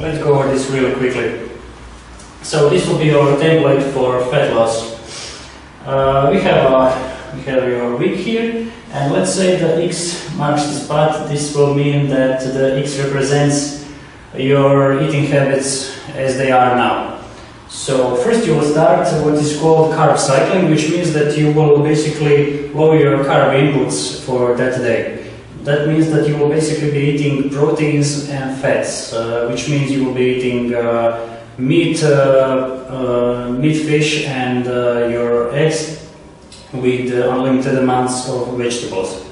let's go over this real quickly. So this will be our template for fat loss. We have your week here, and let's say the X marks the spot. This will mean that the X represents your eating habits as they are now. So first you will start what is called carb cycling, which means that you will basically lower your carb inputs for that day. That means that you will basically be eating proteins and fats, which means you will be eating meat, fish, and your eggs with unlimited amounts of vegetables.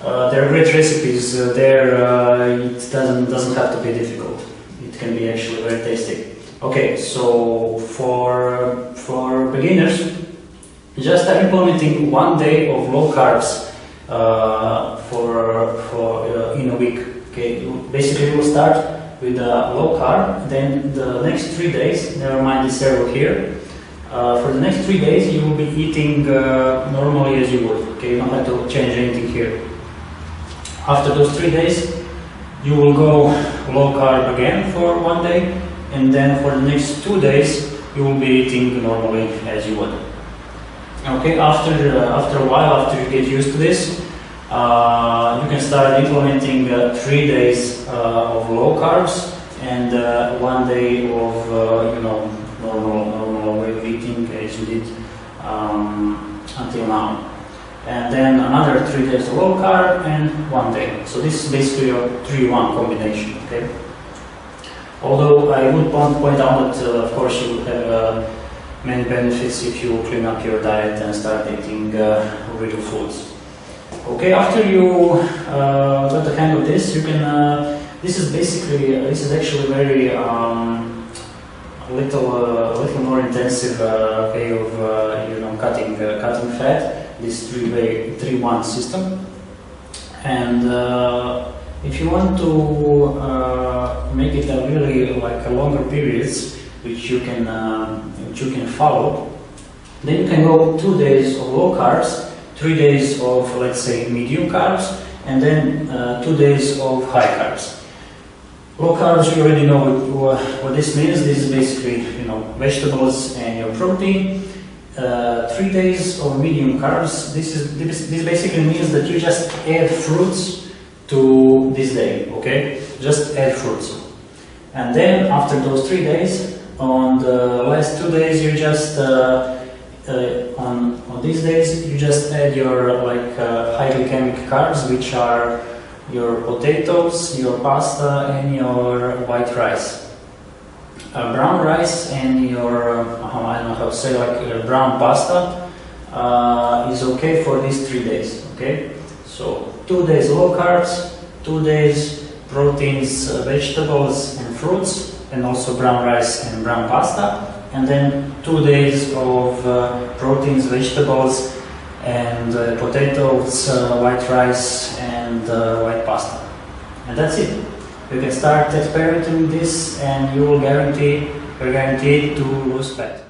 There are great recipes there. It doesn't have to be difficult. It can be actually very tasty. Okay, so for beginners, just start implementing 1 day of low carbs in a week. Okay, basically you will start with low carb. Then the next 3 days, never mind this arrow here. For the next 3 days, you will be eating normally as you would. Okay, you don't have to change anything here. After those 3 days, you will go low carb again for 1 day. And then for the next 2 days, you will be eating normally as you would. Okay, after a while, after you get used to this, you can start implementing 3 days of low carbs and 1 day of normal way of eating as you did until now. And then another 3 days of low carb and 1 day. So this is basically a 3-1 combination. Okay. Although I would point out that, of course, you will have many benefits if you clean up your diet and start eating real foods. Okay, after you got the hang of this, you can. This is actually very a little more intensive way of cutting fat. This 3-1 system, and if you want to make it a really like a longer periods, which you can follow, then you can go 2 days of low carbs, 3 days of, let's say, medium carbs, and then 2 days of high carbs. Low carbs, you already know what this means. This is basically vegetables and your protein. 3 days of medium carbs. This basically means that you just add fruits to this day, okay? Just add fruits. And then after those 3 days, on the last 2 days, you just on these days you just add your high glycemic carbs, which are your potatoes, your pasta, and your white rice. Brown rice and your I don't know how to say, brown pasta is okay for these 3 days. Okay, so 2 days low carbs, 2 days proteins, vegetables and fruits, and also brown rice and brown pasta, and then 2 days of proteins, vegetables, and potatoes, white rice, and white pasta. And that's it. You can start experimenting this, and you will guaranteed to lose fat.